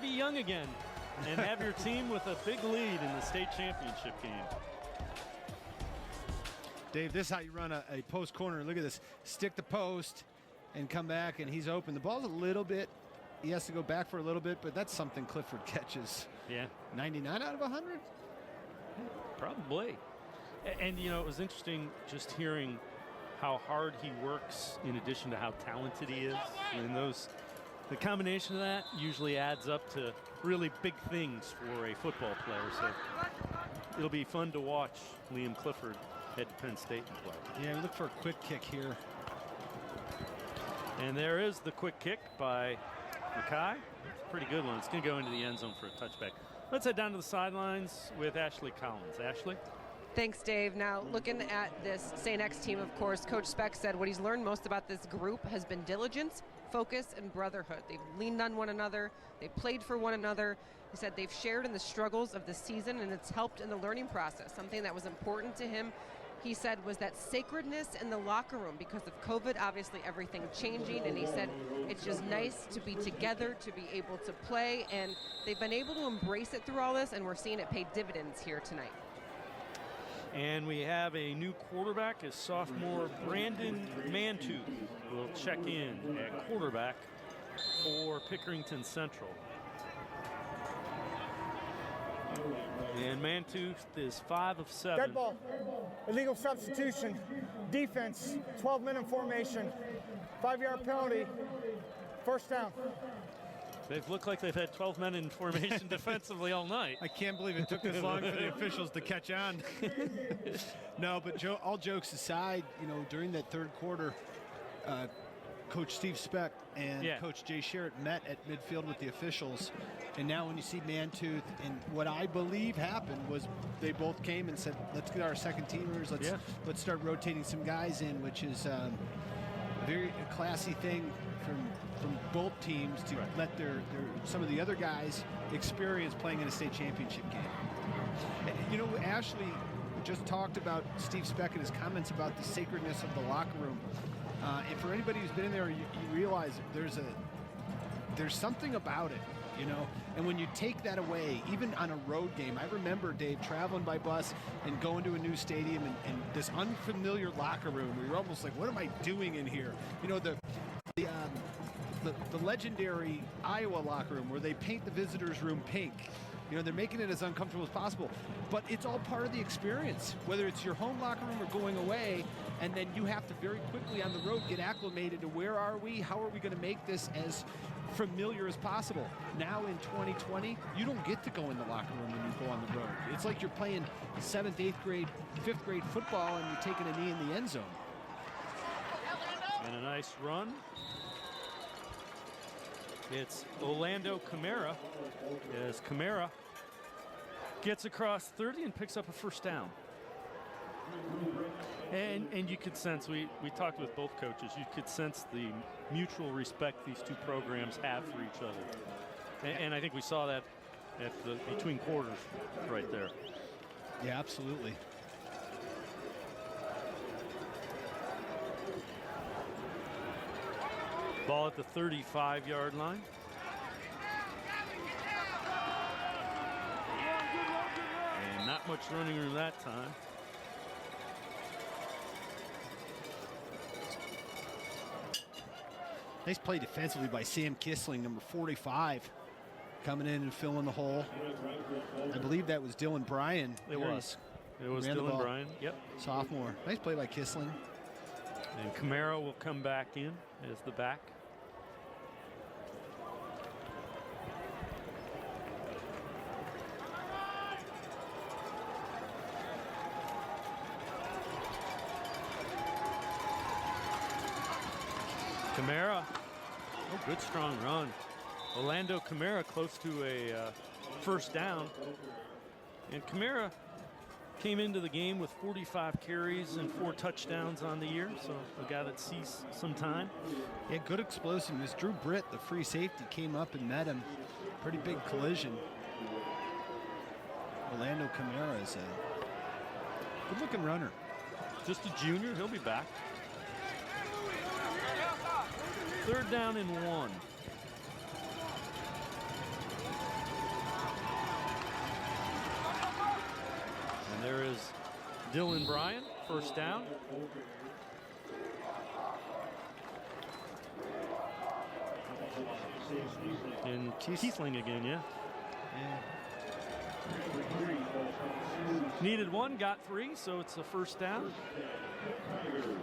be young again and have your team with a big lead in the state championship game. Dave, this is how you run a post corner. Look at this. Stick the post and come back, and he's open. The ball's a little bit, he has to go back for a little bit, but that's something Clifford catches. Yeah. 99 out of 100? Probably. And, you know, it was interesting just hearing how hard he works in addition to how talented he is. And the combination of that usually adds up to really big things for a football player. So it'll be fun to watch Liam Clifford head to Penn State and play. Yeah, we look for a quick kick here. And there is the quick kick by Mackay. It's a pretty good one. It's going to go into the end zone for a touchback. Let's head down to the sidelines with Ashley Collins. Ashley? Thanks, Dave. Now, looking at this StX team, of course, Coach Speck said what he's learned most about this group has been diligence, focus, and brotherhood. They've leaned on one another. They've played for one another. He said they've shared in the struggles of the season, and it's helped in the learning process. Something that was important to him, he said, was that sacredness in the locker room. Because of COVID, obviously everything changing, and he said it's just nice to be together, to be able to play, and they've been able to embrace it through all this, and we're seeing it pay dividends here tonight. And we have a new quarterback, as sophomore Brandon Mantu will check in at quarterback for Pickerington Central. And Mantu is 5 of 7. Dead ball, illegal substitution, defense, 12-minute formation, 5-yard penalty, first down. They've looked like they've had 12 men in formation defensively all night. I can't believe it took this long for the officials to catch on. No, but all jokes aside, you know, during that third quarter, Coach Steve Speck and Coach Jay Sherritt met at midfield with the officials. And now when you see Mantooth, and what I believe happened was they both came and said, let's get our second teamers, let's start rotating some guys in, which is a very classy thing from both teams to let their some of the other guys experience playing in a state championship game. And, you know, Ashley just talked about Steve Speck and his comments about the sacredness of the locker room. And for anybody who's been in there, you realize there's something about it, you know. And when you take that away, even on a road game, I remember, Dave, traveling by bus and going to a new stadium and this unfamiliar locker room where you're almost like, what am I doing in here? You know, the legendary Iowa locker room where they paint the visitors' room pink. You know, they're making it as uncomfortable as possible, but it's all part of the experience, whether it's your home locker room or going away, and then you have to very quickly on the road get acclimated to where are we, how are we going to make this as familiar as possible. Now in 2020, you don't get to go in the locker room when you go on the road. It's like you're playing 7th, 8th grade, 5th grade football and you're taking a knee in the end zone. And a nice run. It's Orlando Camara as Camara gets across 30 and picks up a first down. And you could sense, we talked with both coaches, you could sense the mutual respect these two programs have for each other. And I think we saw that at the between quarters right there. Yeah, absolutely. Ball at the 35-yard line. And not much running room that time. Nice play defensively by Sam Kissling, number 45, coming in and filling the hole. I believe that was Dylan Bryan. It was Dylan Bryan, yep. Sophomore. Nice play by Kissling. And Camaro will come back in as the back. Camara, good strong run. Orlando Camara close to a first down. And Camara came into the game with 45 carries and 4 touchdowns on the year, so a guy that sees some time. Yeah, good explosiveness. Drew Britt, the free safety, came up and met him. Pretty big collision. Orlando Camara is a good-looking runner. Just a junior, he'll be back. 3rd down and 1. And there is Dylan Bryan, first down. And Kiesling again, yeah. Needed one, got 3, so it's a first down.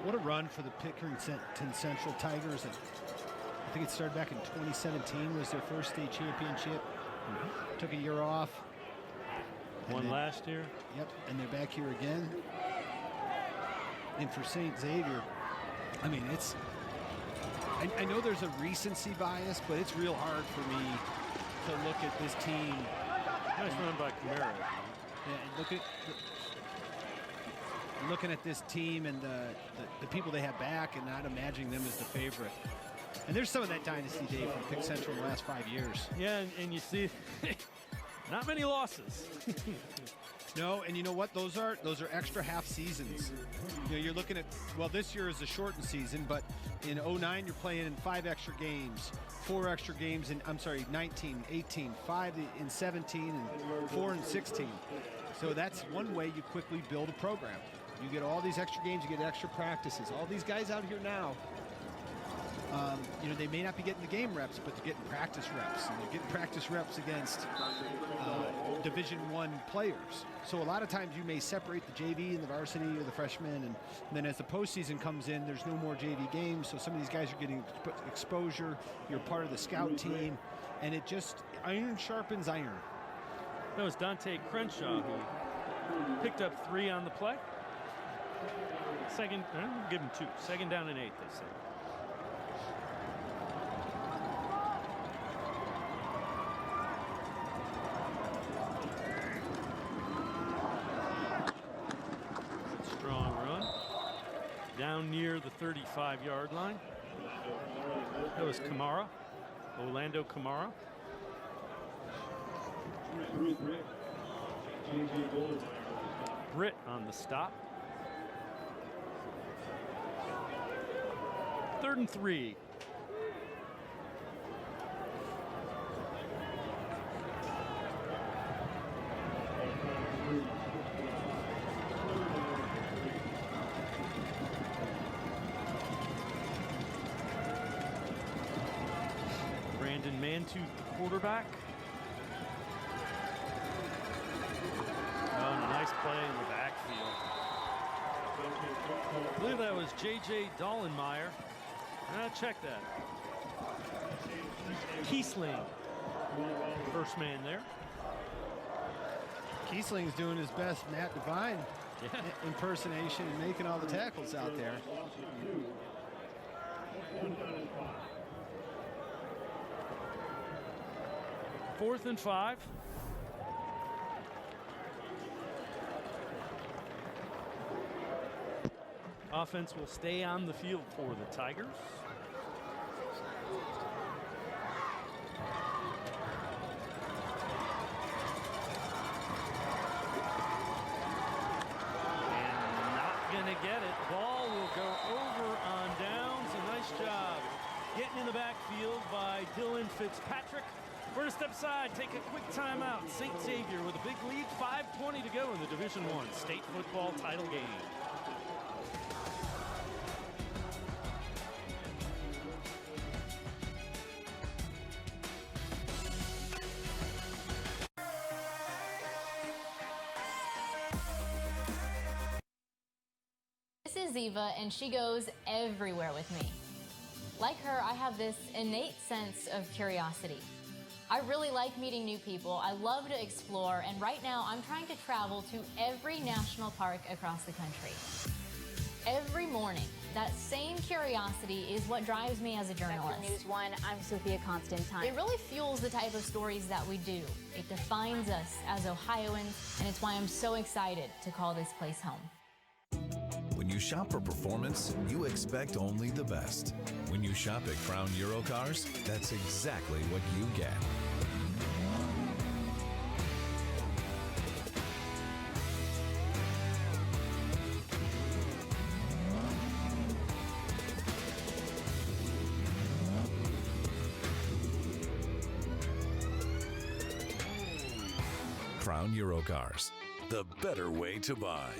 What a run for the Pickerington Central Tigers. I think it started back in 2017 was their first state championship. Took a year off. Won last year. Yep, and they're back here again. And for St. Xavier, I mean, it's, I know there's a recency bias, but it's real hard for me to look at this team. Nice run by Camara. Yeah, looking at this team and the people they have back and not imagining them as the favorite. And there's some of that dynasty, Dave, from Pick Central in the last 5 years. Yeah, and you see not many losses. No, and you know what? Those are extra half seasons. You know, you're looking at, well, this year is a shortened season, but in 09 you're playing in 5 extra games, 4 extra games in, 19, 18, 5 in 17, and 4 in 16. So that's one way you quickly build a program. You get all these extra games, you get extra practices. All these guys out here now, you know, they may not be getting the game reps, but they're getting practice reps, and they're getting practice reps against Division I players. So a lot of times you may separate the JV and the varsity or the freshmen, and then as the postseason comes in, there's no more JV games, so some of these guys are getting exposure. You're part of the scout team, and it just, iron sharpens iron. That was Dante Crenshaw who picked up 3 on the play. Second, give him 2. Second down and 8, they say. Strong run. Down near the 35-yard line. That was Kamara, Orlando Kamara. Britt on the stop. 3rd and 3. Brandon Mantooth, the quarterback. Oh, nice play in the backfield. I believe that was J.J. Dollenmeyer. Check that. Kiesling, first man there. Kiesling's doing his best Matt Devine impersonation and making all the tackles out there. 4th and 5. Offense will stay on the field for the Tigers. And not gonna get it. Ball will go over on downs. A nice job getting in the backfield by Dylan Fitzpatrick. We're going to step aside, take a quick timeout. St. Xavier with a big lead, 5:20 to go in the Division I state football title game. This is Eva, and she goes everywhere with me. Like her, I have this innate sense of curiosity. I really like meeting new people. I love to explore, and right now I'm trying to travel to every national park across the country. Every morning, that same curiosity is what drives me as a journalist. News 1, I'm Sophia Constantine. It really fuels the type of stories that we do. It defines us as Ohioans, and it's why I'm so excited to call this place home. When you shop for performance, you expect only the best. When you shop at Crown Eurocars, that's exactly what you get. Crown Eurocars, the better way to buy.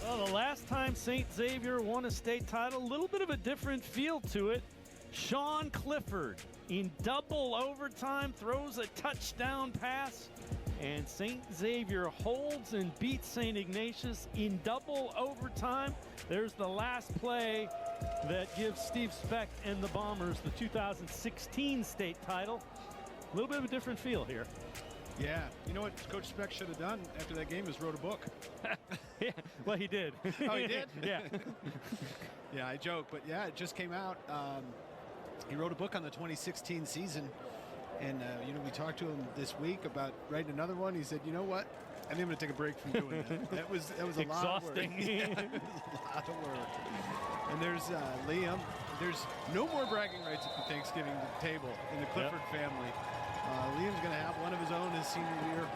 Well, the last time St. Xavier won a state title, a little bit of a different feel to it. Sean Clifford in double overtime throws a touchdown pass, and St. Xavier holds and beats St. Ignatius in double overtime. There's the last play that gives Steve Speck and the Bombers the 2016 state title. A little bit of a different feel here. Yeah, you know what Coach Speck should have done after that game is wrote a book. Yeah, well, he did. Oh, he did? Yeah. Yeah, I joke, but yeah, it just came out. He wrote a book on the 2016 season, and you know, we talked to him this week about writing another one. He said, you know what? I think I'm going to take a break from doing that. That was a lot of work. Yeah, it was a lot of work. And there's Liam. There's no more bragging rights at the Thanksgiving table in the Clifford family. Liam's going to have one of his own his senior year.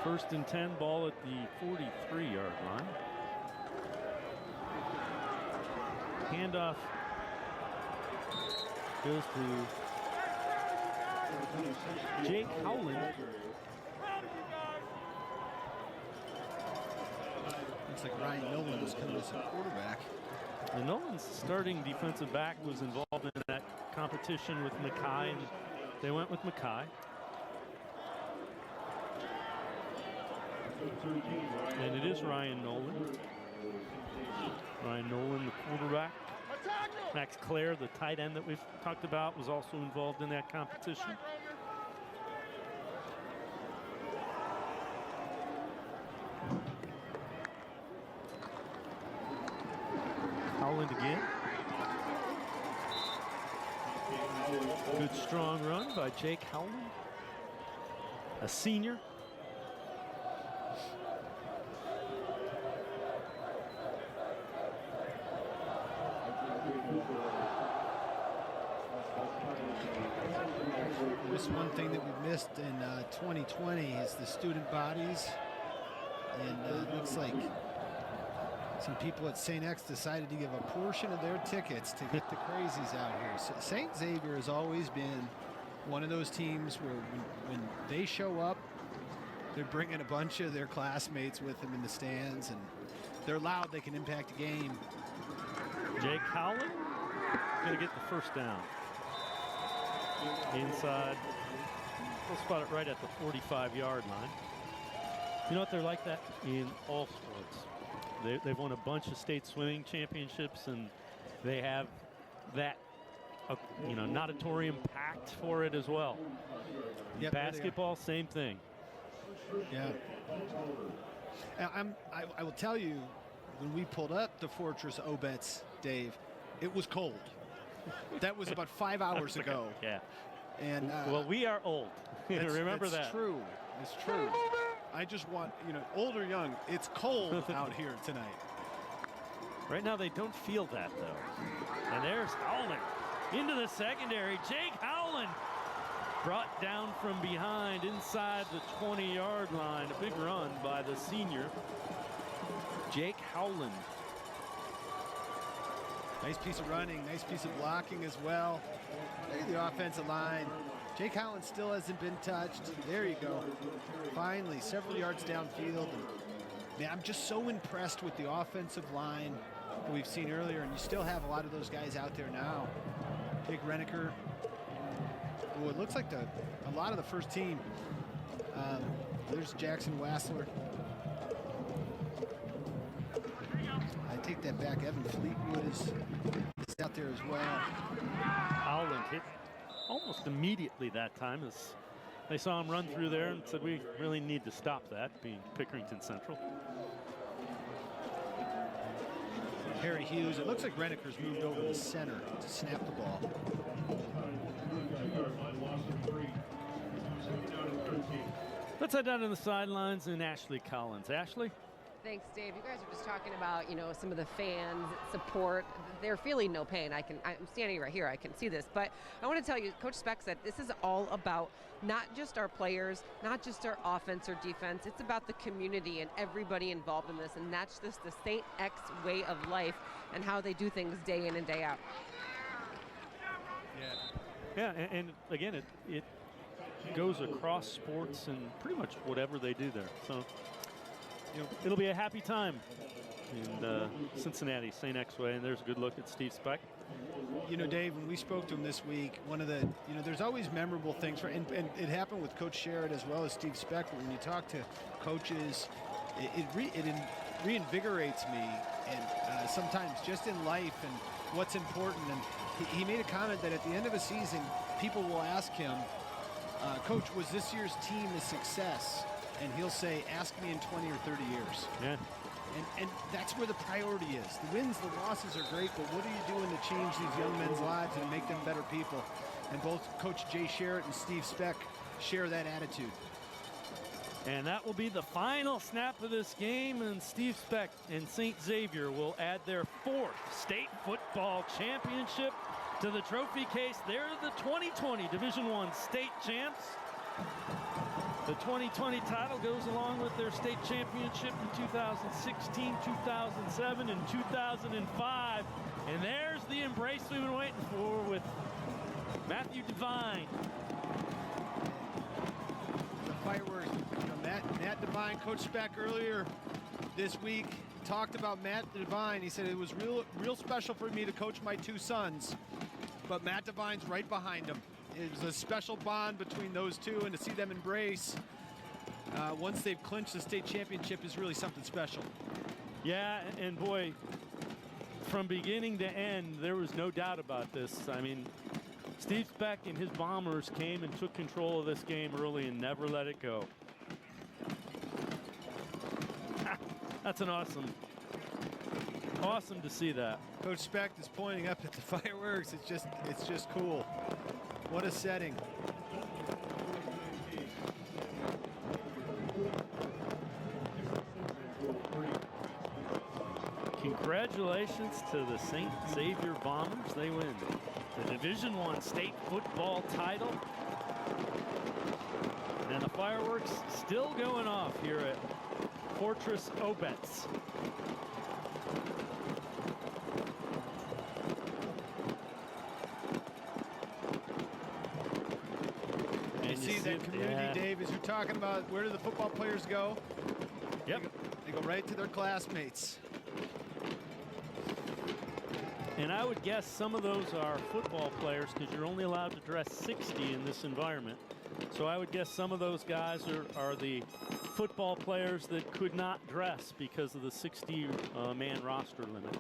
First and 10, ball at the 43-yard line. Handoff goes to Jake Howland. Looks like Ryan Nolan was coming as a quarterback. And Nolan's starting defensive back was involved in that competition with Mackay, and they went with Mackay. And it is Ryan Nolan. Ryan Nolan, the quarterback. Max Clare, the tight end that we've talked about, was also involved in that competition. Howland again. Good strong run by Jake Howland, a senior. This one thing that we missed in 2020 is the student bodies, and it looks like some people at St. X decided to give a portion of their tickets to get the crazies out here. So St. Xavier has always been one of those teams where when they show up, they're bringing a bunch of their classmates with them in the stands, and they're loud, they can impact a game. Jake Howland going to get the first down. Inside. We'll spot it right at the 45-yard line. You know what, they're like that in all sports. They've won a bunch of state swimming championships, and they have that you know, auditorium packed for it as well. Yep, basketball, same thing. Yeah. I will tell you, when we pulled up the Fortress Obetz, Dave, it was cold. That was about 5 hours ago. Yeah. And well, we are old. Remember that. It's true. It's true. I just want, you know, old or young, it's cold out here tonight. Right now they don't feel that, though. And there's Howland into the secondary. Jake Howland brought down from behind inside the 20-yard line. A big run by the senior, Jake Howland. Nice piece of running, nice piece of blocking as well. Look at the offensive line. Jake Howland still hasn't been touched. There you go. Finally, several yards downfield. And, man, I'm just so impressed with the offensive line that we've seen earlier, and you still have a lot of those guys out there now. Jake Reniker. Oh, it looks like a lot of the first team. There's Jackson Wassler. I take that back. Evan Fleetwood is out there as well. Howland hit almost immediately that time as they saw him run through there and said, we really need to stop that, being Pickerington Central. Harry Hughes. It looks like Reniker's moved over to center to snap the ball. Let's head down to the sidelines and Ashley Collins. Ashley? Thanks, Dave. You guys are just talking about, some of the fans support. They're feeling no pain. I'm standing right here. I can see this. But I want to tell you, Coach Speck said this is all about not just our players, not just our offense or defense. It's about the community and everybody involved in this. And that's just the St. X way of life and how they do things day in and day out. Yeah, and again, it goes across sports and pretty much whatever they do there. So, it'll be a happy time in Cincinnati, St. X way, and there's a good look at Steve Speck. Dave, when we spoke to him this week, one of the, there's always memorable things, and it happened with Coach Sherritt as well as Steve Speck. When you talk to coaches, it reinvigorates me, and sometimes just in life and what's important. And he made a comment that at the end of a season, people will ask him, Coach, was this year's team a success? And he'll say, ask me in 20 or 30 years. Yeah. And that's where the priority is. The wins, the losses are great, but what are you doing to change these young men's lives and make them better people? And both Coach Jay Sherritt and Steve Speck share that attitude. And that will be the final snap of this game, and Steve Speck and St. Xavier will add their 4th state football championship to the trophy case. They're the 2020 Division I state champs. The 2020 title goes along with their state championship in 2016, 2007, and 2005. And there's the embrace we've been waiting for with Matthew Devine. The fireworks. Matt Devine, Coach Speck earlier this week talked about Matt Devine. He said it was real special for me to coach my 2 sons, but Matt Devine's right behind him. It was a special bond between those two, and to see them embrace once they've clinched the state championship is really something special. Yeah, and boy, from beginning to end, there was no doubt about this. I mean, Steve Speck and his Bombers came and took control of this game early and never let it go. That's an awesome to see that. Coach Speck is pointing up at the fireworks. It's just cool. What a setting. Congratulations to the St. Xavier Bombers. They win the Division I state football title. And the fireworks still going off here at Fortress Obetz. You see that community, Dave, as you're talking about, where do the football players go? Yep. They go right to their classmates. And I would guess some of those are football players because you're only allowed to dress 60 in this environment. So I would guess some of those guys are the football players that could not dress because of the 60-man roster limit.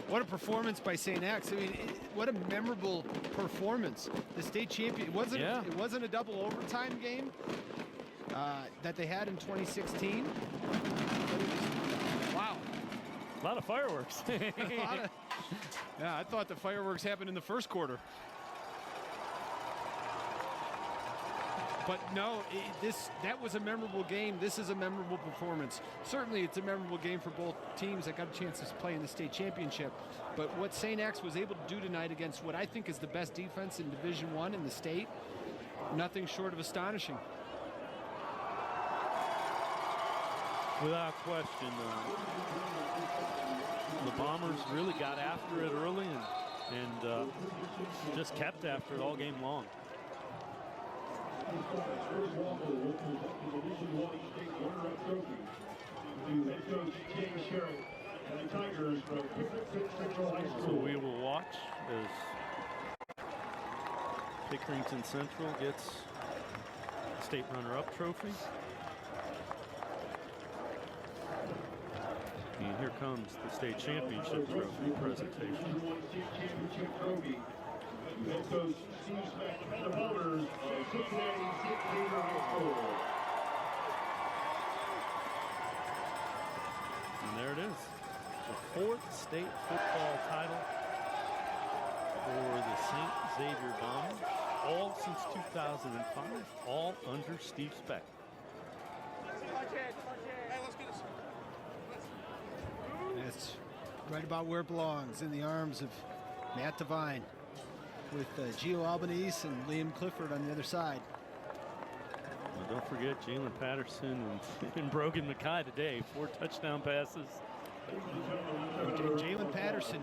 What a performance by St. X. I mean, what a memorable performance. The state champion. It wasn't a double overtime game that they had in 2016. Wow. A lot of fireworks. Yeah, I thought the fireworks happened in the first quarter. But no, that was a memorable game. This is a memorable performance. Certainly, it's a memorable game for both teams that got a chance to play in the state championship. But what St. X was able to do tonight against what I think is the best defense in Division I in the state, nothing short of astonishing. Without question, the Bombers really got after it early and just kept after it all game long. So we will watch as Pickerington Central gets state runner-up trophy. And here comes the state championship trophy presentation. Coach Steve Speck and the Bombers of Cincinnati St. Xavier High School. And there it is, the 4th state football title for the St. Xavier Bombers, all since 2005, all under Steve Speck. That's right about where it belongs, in the arms of Matt Devine, with Gio Albanese and Liam Clifford on the other side. Well, don't forget Jalen Patterson and Brogan Mackay today. 4 touchdown passes. Jalen Patterson,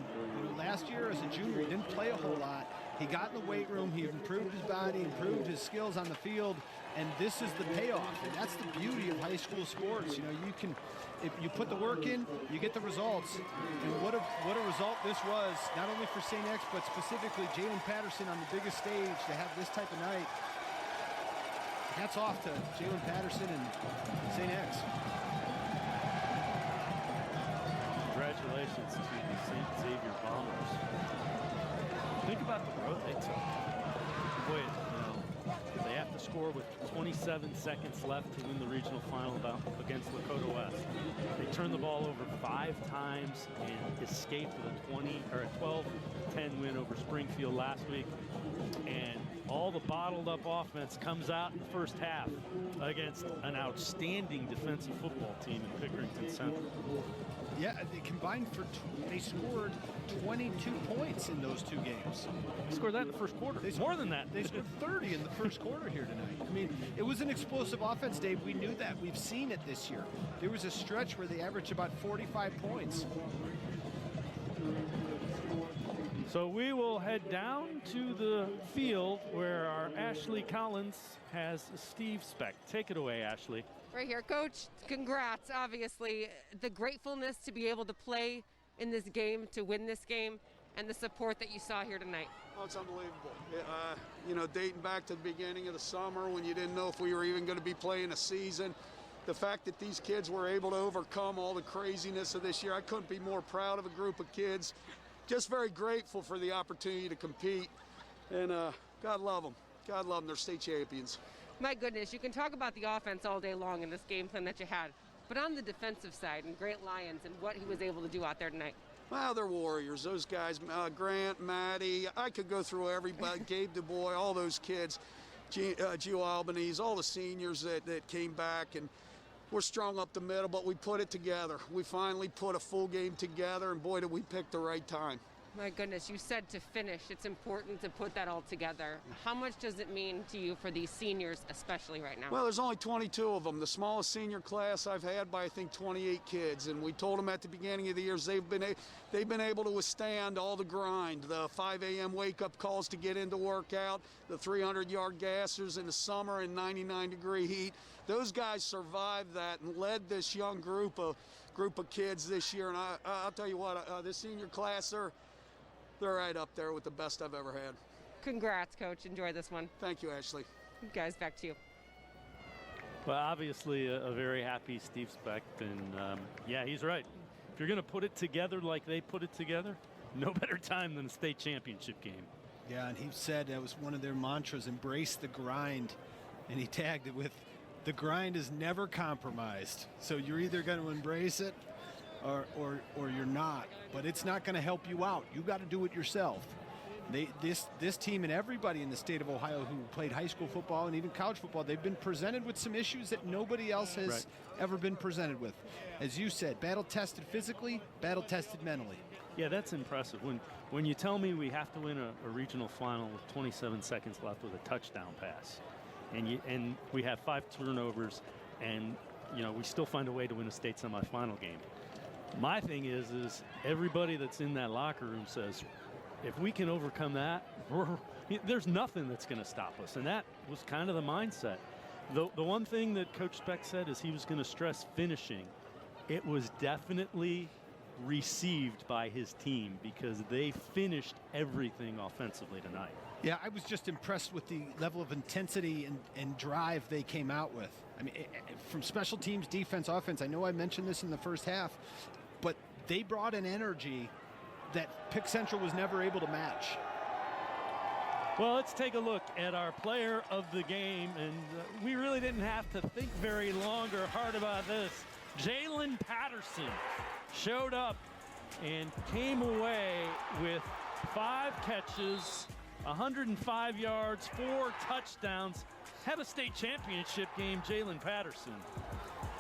last year as a junior, he didn't play a whole lot. He got in the weight room, he improved his body, improved his skills on the field, and this is the payoff. And that's the beauty of high school sports. You know, you can, if you put the work in, you get the results. And what a result this was, not only for St. X, but specifically Jalen Patterson on the biggest stage to have this type of night. Hats off to Jalen Patterson and St. X. Congratulations to the St. Xavier Bombers. Think about the road they took. Boy, you know, they have to score with 27 seconds left to win the regional final against Lakota West. They turned the ball over 5 times and escaped with a 12-10 win over Springfield last week. And all the bottled up offense comes out in the first half against an outstanding defensive football team in Pickerington Central. Yeah, they combined they scored 22 points in those 2 games. They scored that in the first quarter. More than that. They scored 30 in the first quarter here tonight. I mean, it was an explosive offense, Dave. We knew that. We've seen it this year. There was a stretch where they averaged about 45 points. So we will head down to the field where our Ashley Collins has Steve Speck. Take it away, Ashley. Right here, Coach, congrats. Obviously, the gratefulness to be able to play in this game, to win this game, and the support that you saw here tonight. Oh, it's unbelievable. You know, dating back to the beginning of the summer when you didn't know if we were even going to be playing a season, the fact that these kids were able to overcome all the craziness of this year, I couldn't be more proud of a group of kids. Just very grateful for the opportunity to compete, and God love them. God love them. They're state champions. My goodness, you can talk about the offense all day long in this game plan that you had, but on the defensive side, and Grant Lyons and what he was able to do out there tonight. Well, they're warriors. Those guys, Grant, Maddie, I could go through everybody, Gabe DuBois, all those kids, Gio Albanese, all the seniors that came back, and we're strong up the middle, but we put it together. We finally put a full game together, and boy, did we pick the right time. My goodness, you said to finish. It's important to put that all together. How much does it mean to you for these seniors, especially right now? Well, there's only 22 of them. The smallest senior class I've had by, I think, 28 kids. And we told them at the beginning of the years they've been able to withstand all the grind, the 5 a.m. wake-up calls to get into workout, the 300-yard gassers in the summer in 99-degree heat. Those guys survived that and led this young group of kids this year. And I'll tell you what, this senior class, they're right up there with the best I've ever had. Congrats, Coach. Enjoy this one. Thank you, Ashley. Guys, back to you. Well, obviously a very happy Steve Speck, and yeah, he's right. If you're going to put it together like they put it together, no better time than a state championship game. Yeah, and he said that was one of their mantras, embrace the grind, and he tagged it with, the grind is never compromised. So you're either going to embrace it or you're not, but it's not going to help you out. You got to do it yourself. This team and everybody in the state of Ohio who played high school football and even college football, they've been presented with some issues that nobody else has ever been presented with. As you said, battle tested physically, battle tested mentally. Yeah, that's impressive. When you tell me we have to win a regional final with 27 seconds left with a touchdown pass, and we have 5 turnovers, and you know we still find a way to win a state semifinal game. My thing is everybody that's in that locker room says, if we can overcome that, there's nothing that's going to stop us. And that was kind of the mindset. The one thing that Coach Speck said is he was going to stress finishing. It was definitely received by his team because they finished everything offensively tonight. Yeah, I was just impressed with the level of intensity and drive they came out with. I mean, from special teams, defense, offense, I know I mentioned this in the first half, but they brought an energy that Pick Central was never able to match. Well, let's take a look at our player of the game, and we really didn't have to think very long or hard about this. Jalen Patterson showed up and came away with 5 catches, 105 yards, 4 touchdowns. Had a state championship game, Jalen Patterson.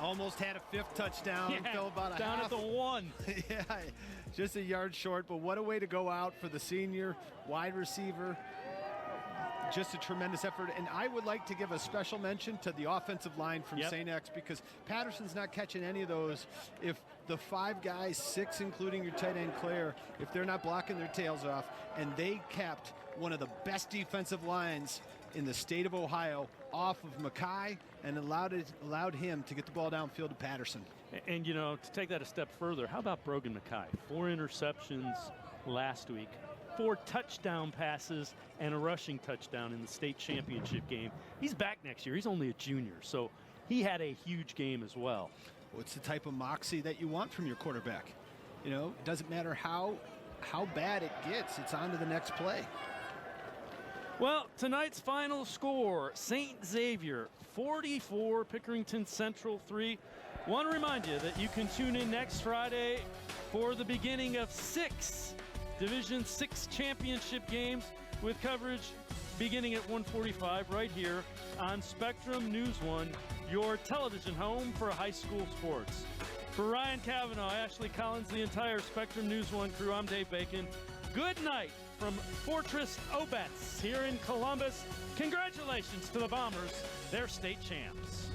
Almost had a 5th touchdown. Yeah, Fell about a down half. at the 1. Yeah, just a yard short, but what a way to go out for the senior wide receiver. Just a tremendous effort, and I would like to give a special mention to the offensive line from St. X, because Patterson's not catching any of those. If the 5 guys, 6 including your tight end Claire, if they're not blocking their tails off, and they kept one of the best defensive lines in the state of Ohio off of Mackay and allowed him to get the ball downfield to Patterson. And, you know, to take that a step further, how about Brogan Mackay? 4 interceptions last week, 4 touchdown passes, and a rushing touchdown in the state championship game. He's back next year. He's only a junior, so he had a huge game as well. What's the type of moxie that you want from your quarterback? You know, it doesn't matter how bad it gets. It's on to the next play. Well, tonight's final score, St. Xavier 44, Pickerington Central 3. Want to remind you that you can tune in next Friday for the beginning of 6 Division 6 championship games with coverage beginning at 1:45 right here on Spectrum News 1, your television home for high school sports. For Ryan Cavanaugh, Ashley Collins, the entire Spectrum News 1 crew, I'm Dave Bacon. Good night from Fortress Obetz here in Columbus. Congratulations to the Bombers, they're state champs.